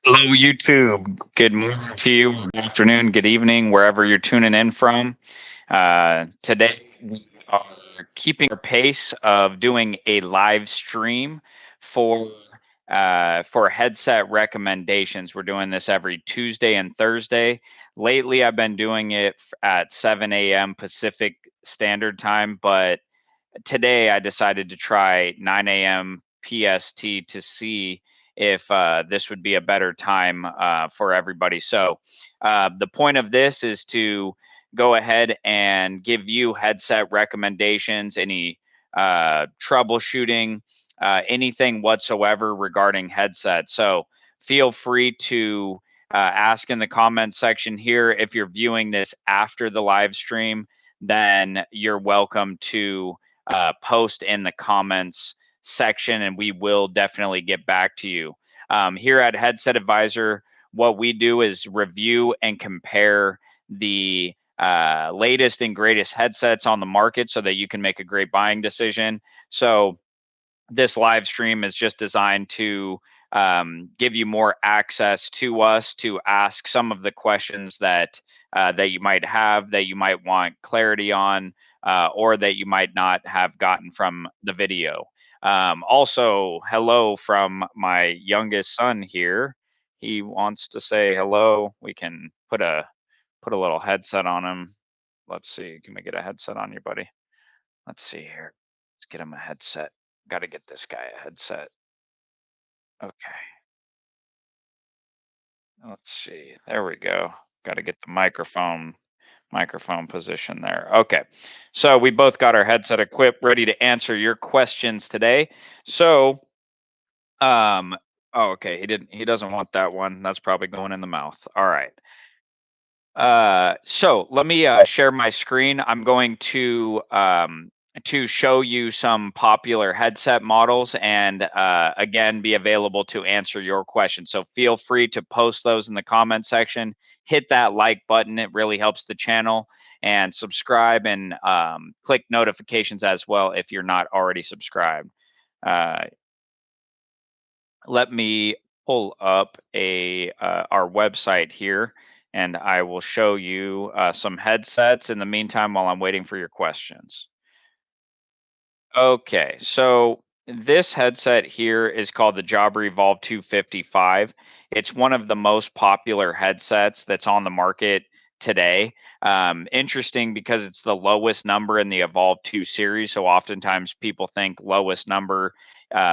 Hello, YouTube. Good morning to you, good afternoon, good evening, wherever you're tuning in from. Today, we are keeping our pace of doing a live stream for for headset recommendations. We're doing this every Tuesday and Thursday. Lately, I've been doing it at 7 a.m. Pacific Standard Time, but today I decided to try 9 a.m. PST to see if this would be a better time for everybody. So the point of this is to go ahead and give you headset recommendations, any troubleshooting, anything whatsoever regarding headset. So feel free to ask in the comment section here. If you're viewing this after the live stream, then you're welcome to post in the comments section, and we will definitely get back to you. Here at Headset Advisor, what we do is review and compare the latest and greatest headsets on the market so that you can make a great buying decision. So this live stream is just designed to give you more access to us to ask some of the questions that that you might have, that you might want clarity on, or that you might not have gotten from the video. Also, hello from my youngest son here. He wants to say hello. We can put a little headset on him. Let's see. Can we get a headset on you, buddy? Let's see here. Let's get him a headset. Got to get this guy a headset. Okay. Let's see. There we go. Got to get the microphone position there. Okay. So we both got our headset equipped, ready to answer your questions today. So, um, oh, okay. He doesn't want that one. That's probably going in the mouth. All right. So let me share my screen. I'm going to show you some popular headset models and again be available to answer your questions. So feel free to post those in the comment section. Hit that like button; it really helps the channel. And subscribe and click notifications as well if you're not already subscribed. Uh, Let me pull up a our website here, and I will show you some headsets in the meantime while I'm waiting for your questions. Okay, so this headset here is called the Jabra Evolve 255. It's one of the most popular headsets that's on the market today. Interesting because it's the lowest number in the Evolve 2 series. So oftentimes people think lowest number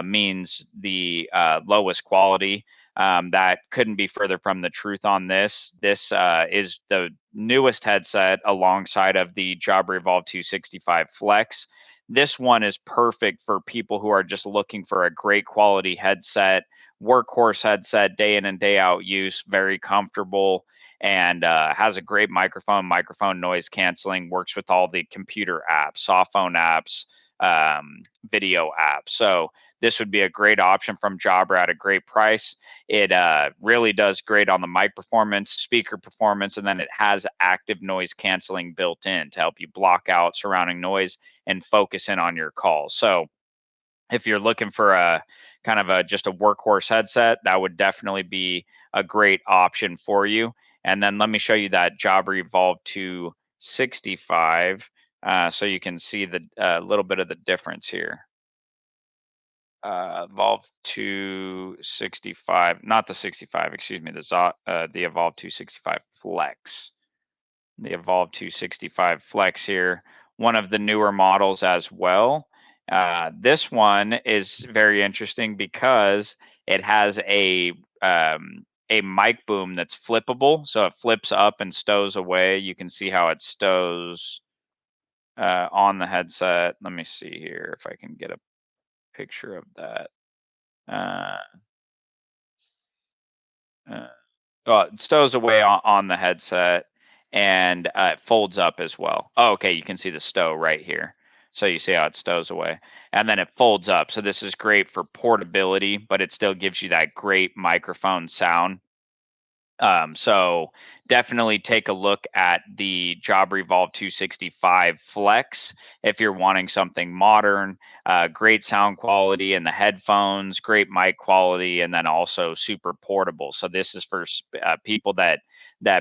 means the lowest quality. That couldn't be further from the truth on this. This is the newest headset alongside of the Jabra Evolve 265 Flex. This one is perfect for people who are just looking for a great quality headset, workhorse headset, day in and day out use, very comfortable, and has a great microphone noise canceling, works with all the computer apps, soft phone apps, video apps. So this would be a great option from Jabra at a great price. It really does great on the mic performance, speaker performance, and then it has active noise canceling built in to help you block out surrounding noise and focus in on your calls. So if you're looking for a kind of a just a workhorse headset, that would definitely be a great option for you. And then let me show you that Jabra Evolve 265 so you can see the little bit of the difference here. Evolve 265, not the 65, excuse me, the Evolve 265 Flex. The Evolve 265 Flex here, one of the newer models as well. This one is very interesting because it has a mic boom that's flippable, so it flips up and stows away. You can see how it stows on the headset. Let me see here if I can get a picture of that. Uh, uh, well, it stows away on the headset and it folds up as well. Oh, okay, you can see the stow right here. So you see how it stows away and then it folds up. So this is great for portability, but it still gives you that great microphone sound. So definitely take a look at the Jabra Evolve 265 Flex if you're wanting something modern, great sound quality in the headphones, great mic quality, and then also super portable. So this is for people that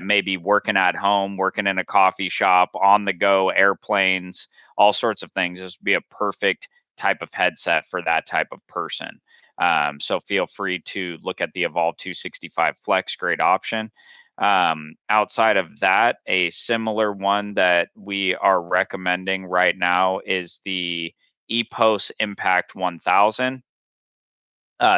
may be working at home, working in a coffee shop, on the go, airplanes, all sorts of things. This would be a perfect type of headset for that type of person. So feel free to look at the Evolve 265 Flex, great option. Outside of that, a similar one that we are recommending right now is the EPOS Impact 1000.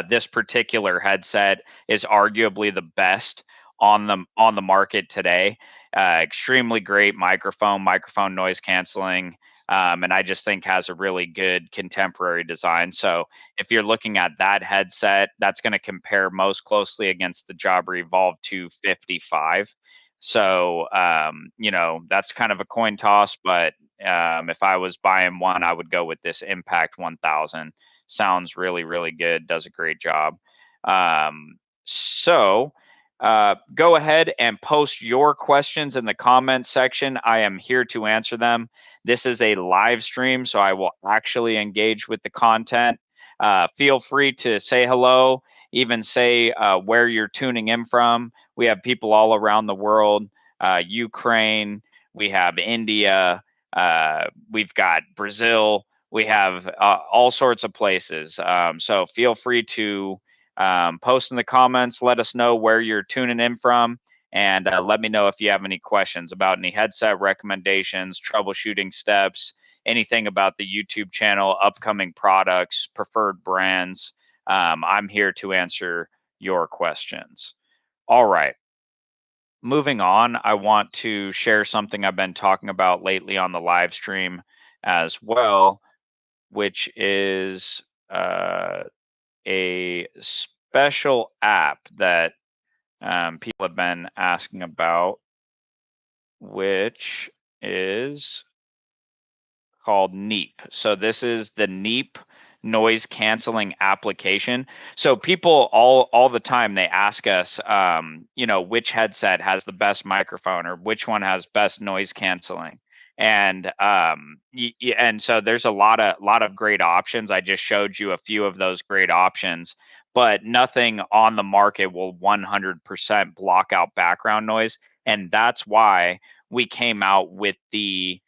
This particular headset is arguably the best on the market today. Extremely great microphone noise canceling, and I just think has a really good contemporary design. So if you're looking at that headset, that's going to compare most closely against the Jabra Evolve 255. So that's kind of a coin toss, but if I was buying one, I would go with this Impact 1000. Sounds really, really good, does a great job. So go ahead and post your questions in the comments section. I am here to answer them. This is a live stream, so I will actually engage with the content. Feel free to say hello, even say where you're tuning in from. We have people all around the world, Ukraine, we have India, we've got Brazil, we have all sorts of places. So feel free to post in the comments. Let us know where you're tuning in from. And let me know if you have any questions about any headset recommendations, troubleshooting steps, anything about the YouTube channel, upcoming products, preferred brands. I'm here to answer your questions. All right. Moving on, I want to share something I've been talking about lately on the live stream as well, which is a special app that people have been asking about, which is called Neep. So this is the Neep noise canceling application. So people all the time, they ask us, which headset has the best microphone or which one has best noise canceling. And and so there's a lot of great options. I just showed you a few of those great options, but nothing on the market will 100% block out background noise. And that's why we came out with the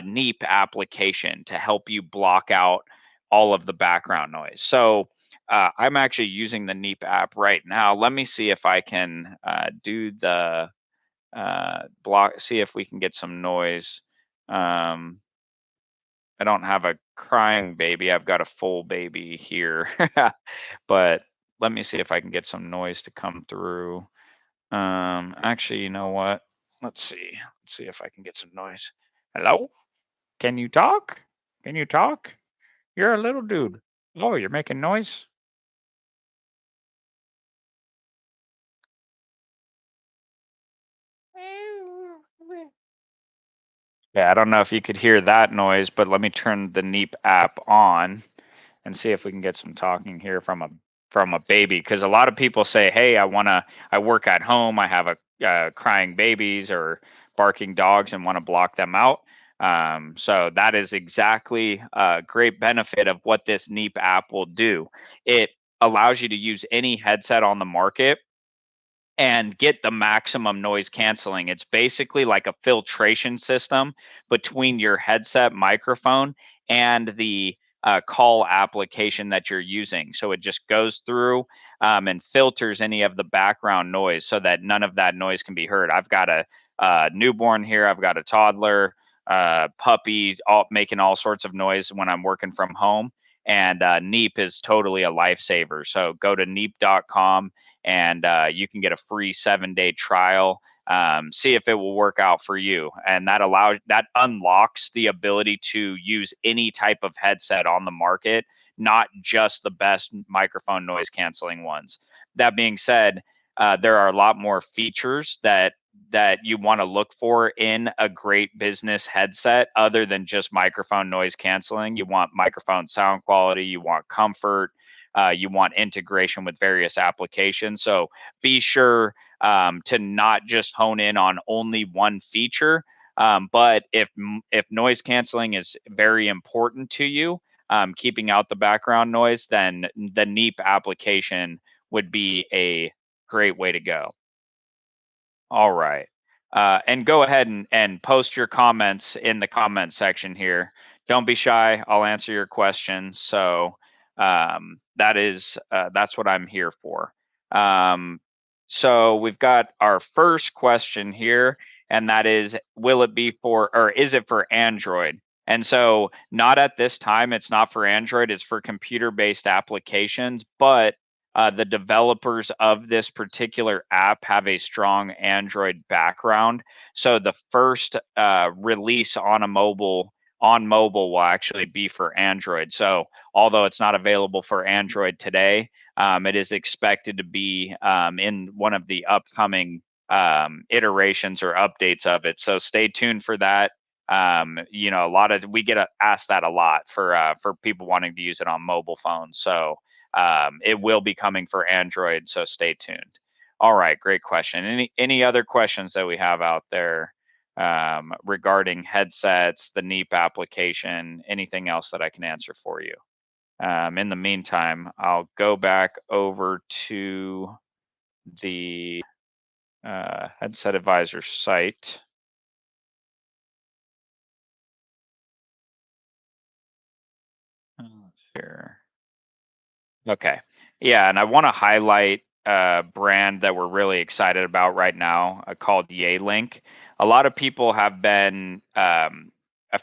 Neep application to help you block out all of the background noise. So I'm actually using the Neep app right now. Let me see if I can do the block, see if we can get some noise. I don't have a crying baby. I've got a full baby here. But let me see if I can get some noise to come through. Actually, you know what? Let's see. Let's see if I can get some noise. Hello? Can you talk? Can you talk? You're a little dude. Oh, you're making noise? Yeah, I don't know if you could hear that noise, but let me turn the Neep app on and see if we can get some talking here from a baby. Because a lot of people say, "Hey, I work at home. I have a crying babies or barking dogs, and want to block them out." So that is exactly a great benefit of what this Neep app will do. It allows you to use any headset on the market and get the maximum noise canceling. It's basically like a filtration system between your headset microphone and the call application that you're using. So it just goes through and filters any of the background noise so that none of that noise can be heard. I've got a newborn here, I've got a toddler, puppy, all making all sorts of noise when I'm working from home. And Neep is totally a lifesaver. So go to neep.com and you can get a free 7-day trial. See if it will work out for you, and that unlocks the ability to use any type of headset on the market, not just the best microphone noise canceling ones. That being said, there are a lot more features that that you want to look for in a great business headset other than just microphone noise canceling. You want microphone sound quality, you want comfort, you want integration with various applications. So be sure to not just hone in on only one feature. But if noise canceling is very important to you, keeping out the background noise, then the NEEP application would be a great way to go. All right. And go ahead and post your comments in the comment section here. Don't be shy. I'll answer your questions. So that's what I'm here for. So we've got our first question here, and that is, will it be for, or is it for Android? And so not at this time, it's not for Android, it's for computer-based applications, but the developers of this particular app have a strong Android background. So the first release on mobile will actually be for Android. So although it's not available for Android today, it is expected to be in one of the upcoming iterations or updates of it. So stay tuned for that. We get asked that a lot for people wanting to use it on mobile phones. So it will be coming for Android, so stay tuned. All right, great question. Any other questions that we have out there regarding headsets, the NEEP application, anything else that I can answer for you? In the meantime, I'll go back over to the Headset Advisor site. Here. Okay. Yeah, and I want to highlight a brand that we're really excited about right now called Yealink. A lot of people have been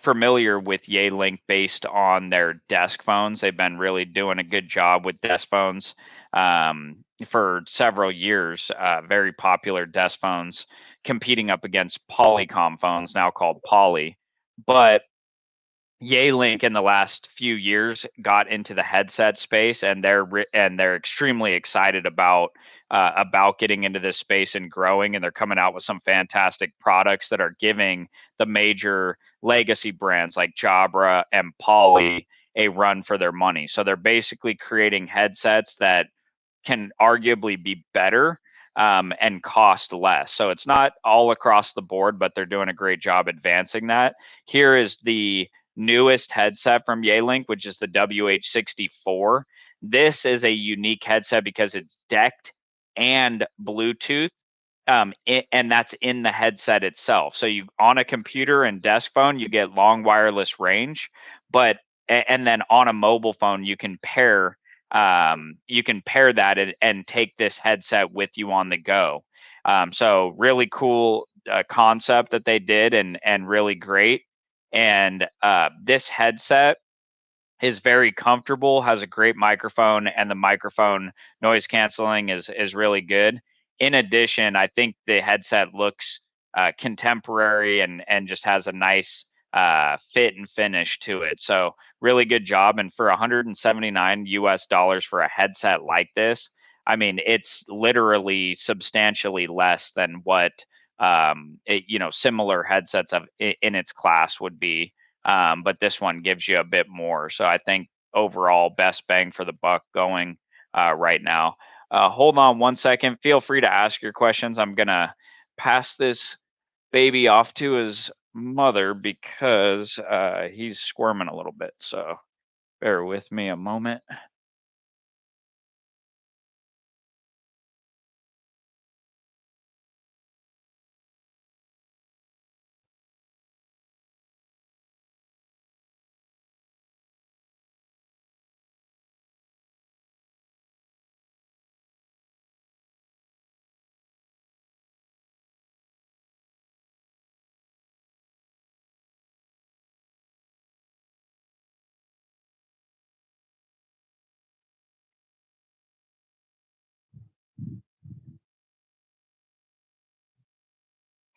familiar with Yealink based on their desk phones. They've been really doing a good job with desk phones for several years. Very popular desk phones competing up against Polycom phones, now called Poly. But Yealink in the last few years got into the headset space, and they're extremely excited about getting into this space and growing. And they're coming out with some fantastic products that are giving the major legacy brands like Jabra and Poly a run for their money. So they're basically creating headsets that can arguably be better and cost less. So it's not all across the board, but they're doing a great job advancing that. Here is the newest headset from Yealink, which is the WH64. This is a unique headset because it's decked and Bluetooth, and that's in the headset itself. So you on a computer and desk phone, you get long wireless range, but and then on a mobile phone, you can pair that and take this headset with you on the go. So really cool concept that they did and really great. And this headset is very comfortable, has a great microphone, and the microphone noise canceling is really good. In addition, I think the headset looks contemporary and just has a nice fit and finish to it. So really good job. And for 179 US dollars for a headset like this, I mean, it's literally substantially less than what similar headsets in its class would be. But this one gives you a bit more. So I think overall best bang for the buck going right now. Hold on one second. Feel free to ask your questions. I'm going to pass this baby off to his mother because he's squirming a little bit. So bear with me a moment.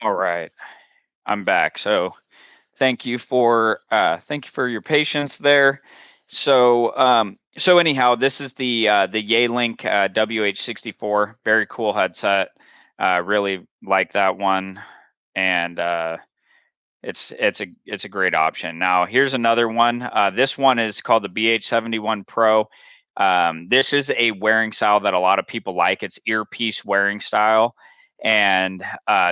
All right, I'm back. So thank you for your patience there. So anyhow, this is the Yealink WH64, very cool headset. Really like that one, and it's a great option. Now here's another one. This one is called the BH71 Pro. This is a wearing style that a lot of people like. It's earpiece wearing style, and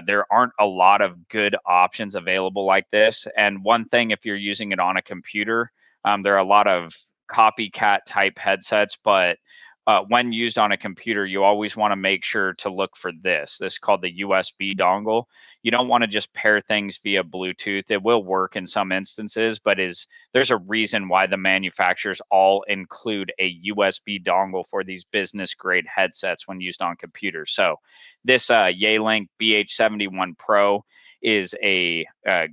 there aren't a lot of good options available like this. And one thing, if you're using it on a computer, there are a lot of copycat type headsets, but when used on a computer, you always want to make sure to look for this. This is called the USB dongle. You don't want to just pair things via Bluetooth. It will work in some instances, but there's a reason why the manufacturers all include a USB dongle for these business grade headsets when used on computers. So this Yealink BH71 Pro is a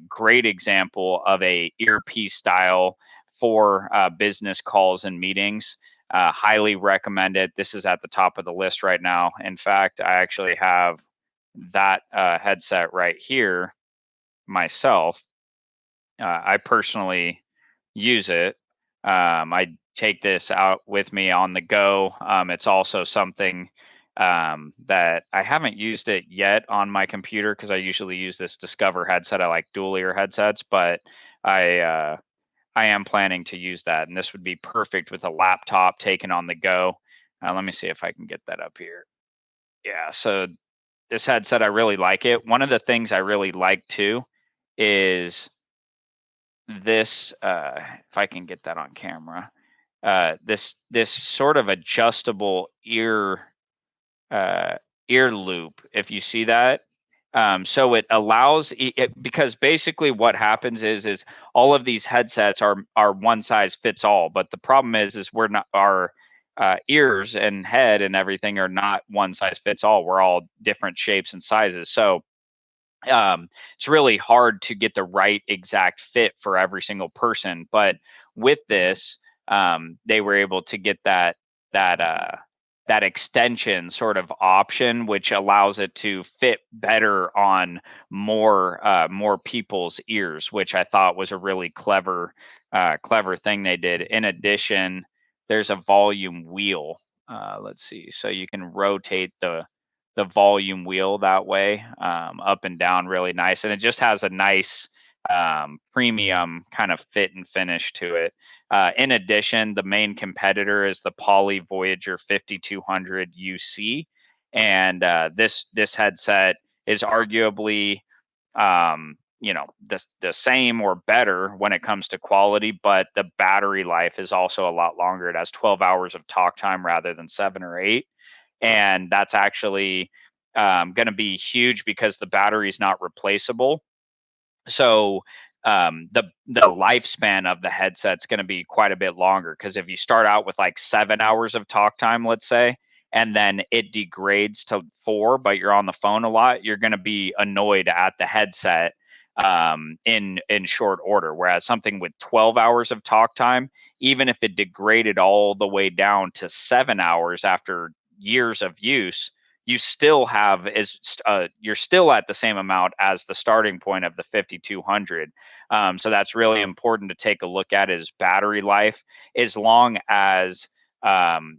great example of a earpiece style for business calls and meetings. Highly recommend it. This is at the top of the list right now. In fact, I actually have that headset right here myself. I personally use it. I take this out with me on the go. It's also something that I haven't used it yet on my computer because I usually use this Discover headset. I like dual ear headsets, but I am planning to use that, and this would be perfect with a laptop taken on the go. Let me see if I can get that up here. Yeah, so this headset, I really like it. One of the things I really like too is this. If I can get that on camera, this sort of adjustable uh, ear loop. If you see that, so it allows because basically what happens is all of these headsets are one size fits all, but the problem is we're not our ears and head and everything are not one size fits all. We're all different shapes and sizes. So it's really hard to get the right exact fit for every single person. But with this, they were able to get that that extension sort of option, which allows it to fit better on more people's ears, which I thought was a really clever thing they did. In addition, there's a volume wheel. Let's see, so you can rotate the volume wheel that way, up and down really nice. And it just has a nice premium kind of fit and finish to it. In addition, the main competitor is the Poly Voyager 5200 UC. And this headset is arguably the same or better when it comes to quality, but the battery life is also a lot longer. It has 12 hours of talk time rather than 7 or 8, and that's actually going to be huge because the battery is not replaceable. So the lifespan of the headset's going to be quite a bit longer, because if you start out with like 7 hours of talk time, let's say, and then it degrades to 4, but you're on the phone a lot, you're going to be annoyed at the headset in short order. Whereas something with 12 hours of talk time, even if it degraded all the way down to 7 hours after years of use, you still have you're still at the same amount as the starting point of the 5200. So that's really important to take a look at, is battery life, as long as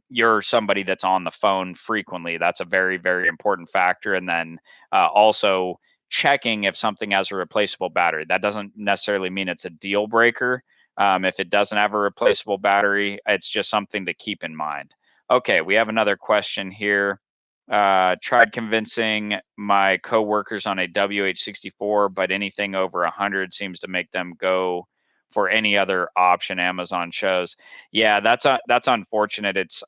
you're somebody that's on the phone frequently. That's a very, very important factor. And then also checking if something has a replaceable battery. That doesn't necessarily mean it's a deal breaker. If it doesn't have a replaceable battery, it's just something to keep in mind. Okay, we have another question here. Tried convincing my coworkers on a WH64, but anything over 100 seems to make them go for any other option Amazon shows. Yeah, that's unfortunate. It's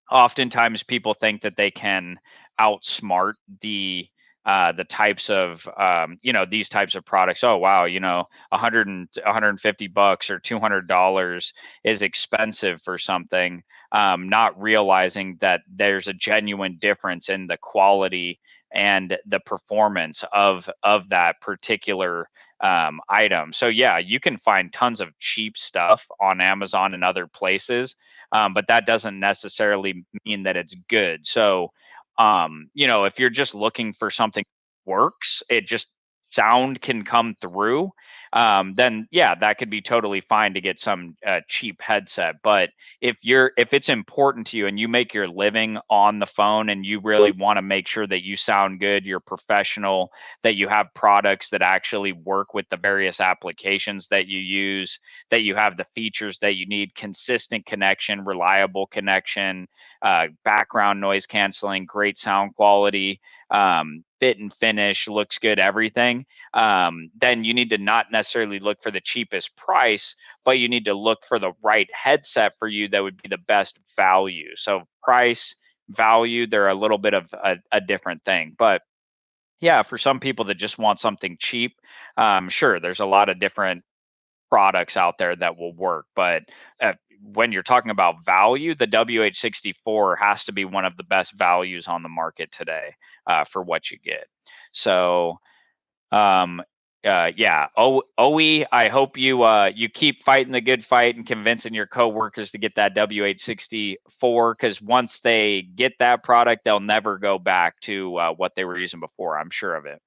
oftentimes people think that they can outsmart the types of these types of products. Oh wow, 150 bucks or $200 is expensive for something, not realizing that there's a genuine difference in the quality and the performance of that particular item. So yeah, you can find tons of cheap stuff on Amazon and other places, but that doesn't necessarily mean that it's good. So if you're just looking for something that works, it just sound can come through. then yeah, that could be totally fine to get some cheap headset. But if it's important to you and you make your living on the phone and you really want to make sure that you sound good, you're professional, that you have products that actually work with the various applications that you use, that you have the features that you need, consistent connection, reliable connection, background noise canceling, great sound quality, fit and finish, looks good, everything, then you need to not necessarily look for the cheapest price, but you need to look for the right headset for you that would be the best value. So price, value, they're a little bit of a different thing. But yeah, for some people that just want something cheap, sure, there's a lot of different products out there that will work. But when you're talking about value, the WH64 has to be one of the best values on the market today for what you get. So um, yeah, OE, I hope you keep fighting the good fight and convincing your coworkers to get that WH64, because once they get that product, they'll never go back to what they were using before. I'm sure of it.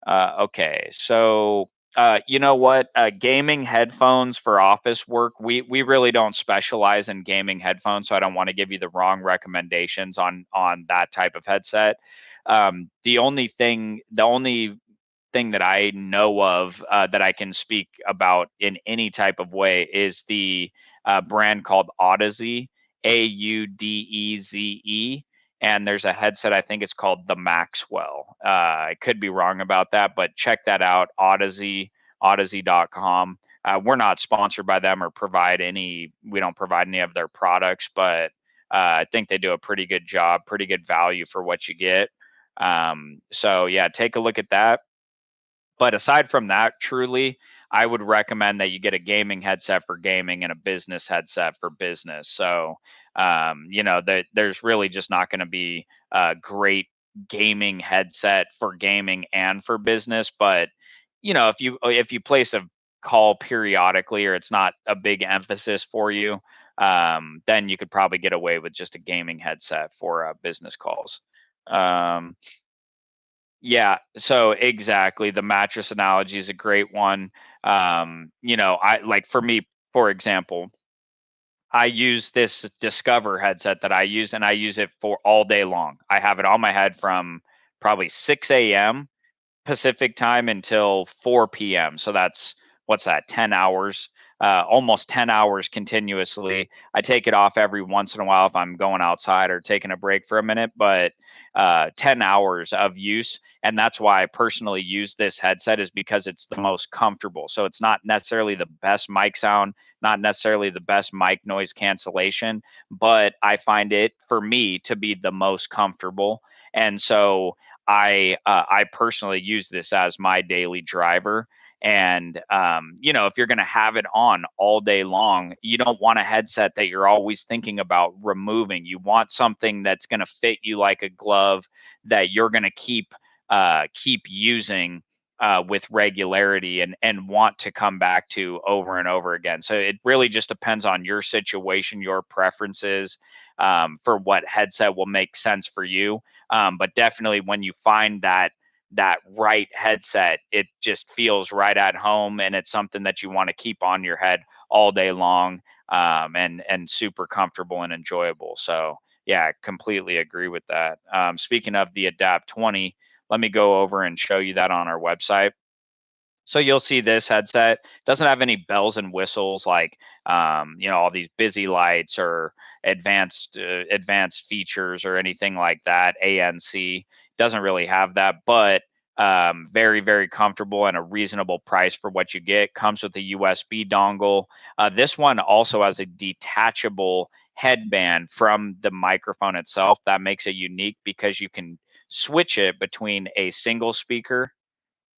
Okay, so you know what? Gaming headphones for office work. We really don't specialize in gaming headphones, so I don't want to give you the wrong recommendations on that type of headset. The only thing that I know of that I can speak about in any type of way is the brand called Audeze, Audeze. And there's a headset, I think it's called the Maxwell. I could be wrong about that, but check that out, Audeze, audeze.com. We're not sponsored by them or we don't provide any of their products, but I think they do a pretty good job, pretty good value for what you get. So yeah, take a look at that. But aside from that, truly, I would recommend that you get a gaming headset for gaming and a business headset for business. So, there's really just not going to be a great gaming headset for gaming and for business. But if you place a call periodically or it's not a big emphasis for you, then you could probably get away with just a gaming headset for business calls. Um, yeah, so exactly. The mattress analogy is a great one. I like, for me, for example, I use this Discover headset that I use, and I use it for all day long. I have it on my head from probably 6 a.m. Pacific time until 4 p.m. So that's, what's that, 10 hours, almost 10 hours continuously. I take it off every once in a while if I'm going outside or taking a break for a minute, but 10 hours of use. And that's why I personally use this headset, is because it's the most comfortable. So it's not necessarily the best mic sound, not necessarily the best mic noise cancellation, but I find it, for me, to be the most comfortable. And so I personally use this as my daily driver. And if you're going to have it on all day long, you don't want a headset that you're always thinking about removing. You want something that's going to fit you like a glove, that you're going to keep using with regularity and want to come back to over and over again. So it really just depends on your situation, your preferences, for what headset will make sense for you. But definitely, when you find that right headset, it just feels right at home, and it's something that you want to keep on your head all day long, and super comfortable and enjoyable. So yeah, I completely agree with that. Speaking of the Adapt 20, let me go over and show you that on our website. So you'll see this headset doesn't have any bells and whistles like all these busy lights or advanced features or anything like that. ANC doesn't really have that, but very, very comfortable and a reasonable price for what you get. Comes with a USB dongle. This one also has a detachable headband from the microphone itself. That makes it unique because you can switch it between a single speaker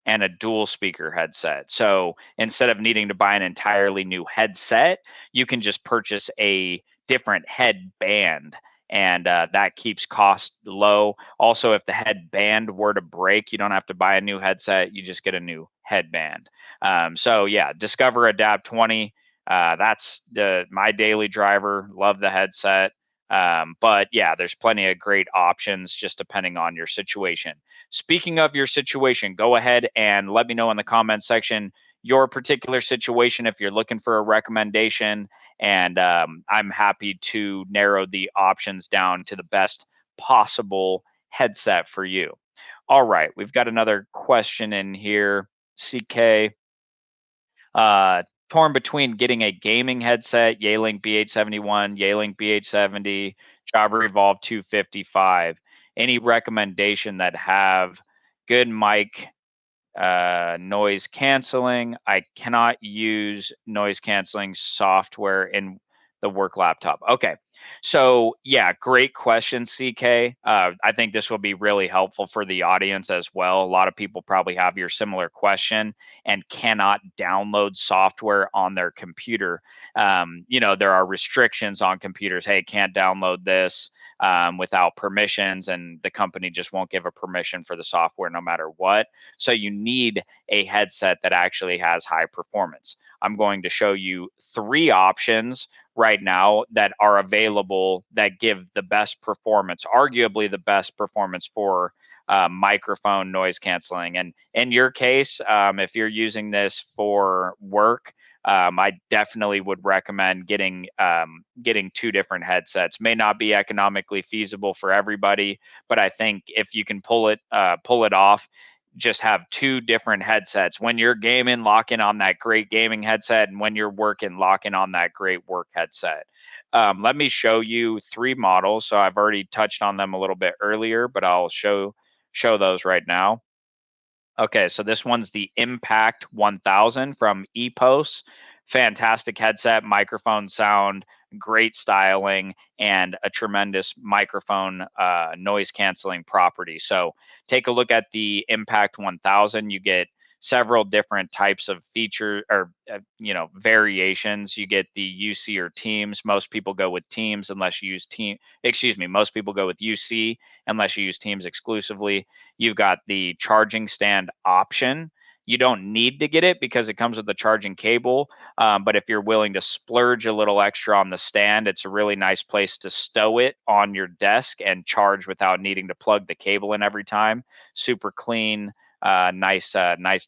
and a dual speaker headset. So instead of needing to buy an entirely new headset, you can just purchase a different headband, and that keeps cost low. Also, if the headband were to break, you don't have to buy a new headset, you just get a new headband. So yeah, Discover Adapt 20. That's my daily driver. Love the headset. But yeah, there's plenty of great options just depending on your situation. Speaking of your situation, go ahead and let me know in the comments section your particular situation if you're looking for a recommendation, and I'm happy to narrow the options down to the best possible headset for you. All right, we've got another question in here. CK, torn between getting a gaming headset, Yealink BH71, Yealink BH70, Jabra Evolve 255. Any recommendation that have good mic, noise canceling? I cannot use noise canceling software in the work laptop. Okay. So yeah, great question, CK. I think this will be really helpful for the audience as well. A lot of people probably have your similar question and cannot download software on their computer. There are restrictions on computers. Hey, can't download this without permissions, and the company just won't give a permission for the software no matter what. So you need a headset that actually has high performance. I'm going to show you 3 options right now that are available that give the best performance, arguably the best performance for microphone noise canceling. And in your case, if you're using this for work, I definitely would recommend getting 2 different headsets. May not be economically feasible for everybody, but I think if you can pull it off, just have 2 different headsets. When you're gaming, lock in on that great gaming headset, and when you're working, lock in on that great work headset. Let me show you 3 models. So I've already touched on them a little bit earlier, but I'll show those right now. Okay, so this one's the Impact 1000 from EPOS. Fantastic headset, microphone sound, great styling, and a tremendous microphone noise canceling property. So take a look at the Impact 1000. You get several different types of feature or variations. You get the UC or Teams. Most people go with Teams unless you use most people go with UC unless you use Teams exclusively. You've got the charging stand option. You don't need to get it because it comes with the charging cable. But if you're willing to splurge a little extra on the stand, it's a really nice place to stow it on your desk and charge without needing to plug the cable in every time. Super clean, nice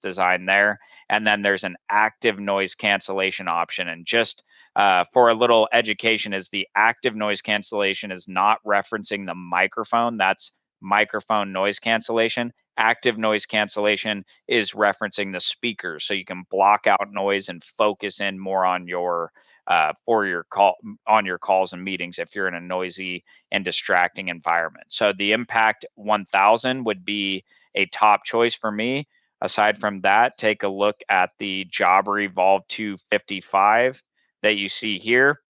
design there. And then there's an active noise cancellation option. And just for a little education, is the active noise cancellation is not referencing the microphone. That's microphone noise cancellation. Active noise cancellation is referencing the speakers, so you can block out noise and focus in more on your calls and meetings if you're in a noisy and distracting environment. So the Impact 1000 would be a top choice for me. Aside from that, take a look at the Jabra Evolve 255 that you see here.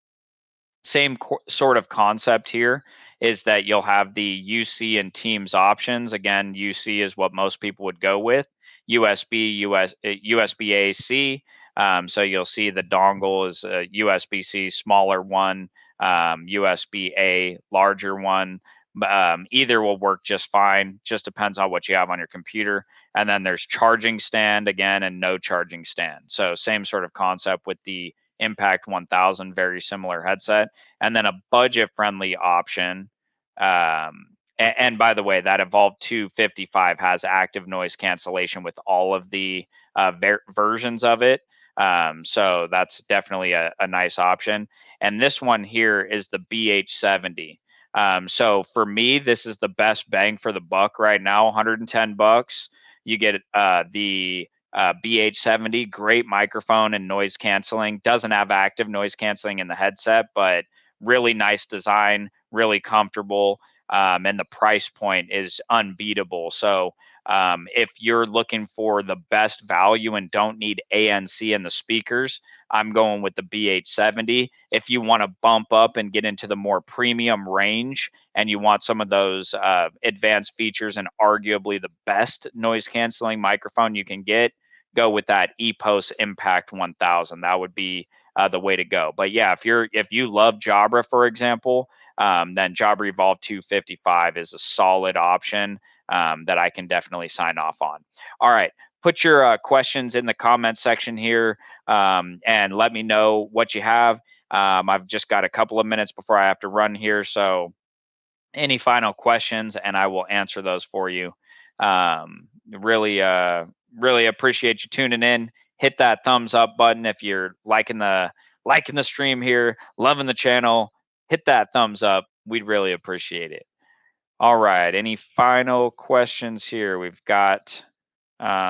Same sort of concept here is that you'll have the UC and Teams options. Again, UC is what most people would go with. USB AC. So you'll see the dongle is a USB-C smaller one, USB-A larger one. Either will work just fine. Just depends on what you have on your computer. And then there's charging stand again and no charging stand. So same sort of concept with the Impact 1000, very similar headset, and then a budget-friendly option. And by the way, that Evolve 255 has active noise cancellation with all of the versions of it. So that's definitely a nice option. And this one here is the BH70. So for me, this is the best bang for the buck right now. $110. You get the BH70, great microphone and noise canceling. Doesn't have active noise canceling in the headset, but really nice design, really comfortable, and the price point is unbeatable. So if you're looking for the best value and don't need ANC in the speakers, I'm going with the BH70. If you want to bump up and get into the more premium range and you want some of those advanced features and arguably the best noise canceling microphone you can get, go with that EPOS Impact 1000. That would be the way to go. But yeah, if you love Jabra, for example, then Jabra Evolve 255 is a solid option that I can definitely sign off on. All right, put your questions in the comment section here and let me know what you have. I've just got a couple of minutes before I have to run here, so any final questions and I will answer those for you. Really appreciate you tuning in. hit that thumbs up button if you're liking the stream here, loving the channel. Hit that thumbs up. We'd really appreciate it. All right. Any final questions here? We've got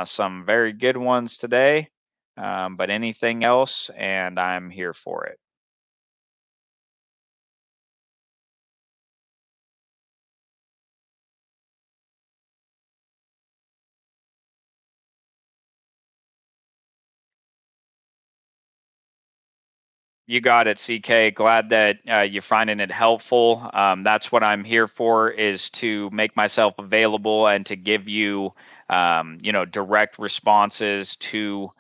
some very good ones today, but anything else, and I'm here for it. You got it, CK. Glad that you're finding it helpful. That's what I'm here for, is to make myself available and to give you, direct responses to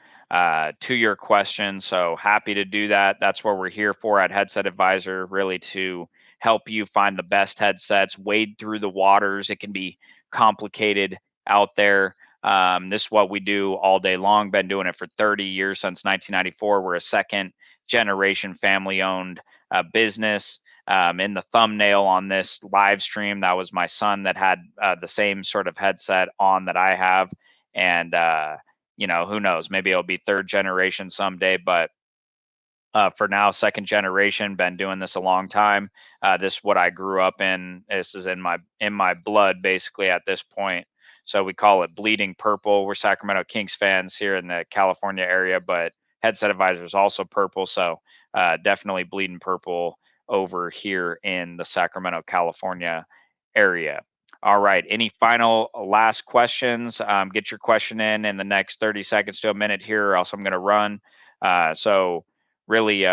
your questions. So happy to do that. That's what we're here for at Headset Advisor, really to help you find the best headsets, wade through the waters. It can be complicated out there. This is what we do all day long. Been doing it for 30 years, since 1994. We're a second generation family owned business. In the thumbnail on this live stream, that was my son that had the same sort of headset on that I have. And, who knows, maybe it'll be third generation someday, but for now, second generation, been doing this a long time. This is what I grew up in. This is in my blood, basically, at this point. So we call it bleeding purple. We're Sacramento Kings fans here in the California area, but Headset Advisor is also purple. So definitely bleeding purple over here in the Sacramento, California area. All right. Any final last questions? Get your question in the next 30 seconds to a minute here, or else I'm going to run. So really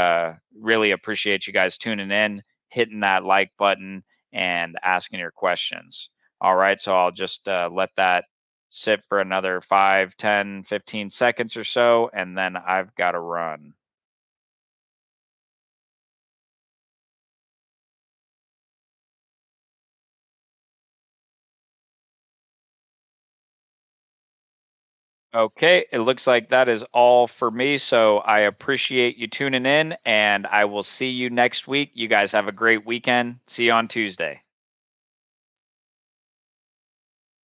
appreciate you guys tuning in, hitting that like button, and asking your questions. All right, so I'll just let that sit for another 5, 10, 15 seconds or so, and then I've got to run. Okay, it looks like that is all for me. So I appreciate you tuning in, and I will see you next week. You guys have a great weekend. See you on Tuesday.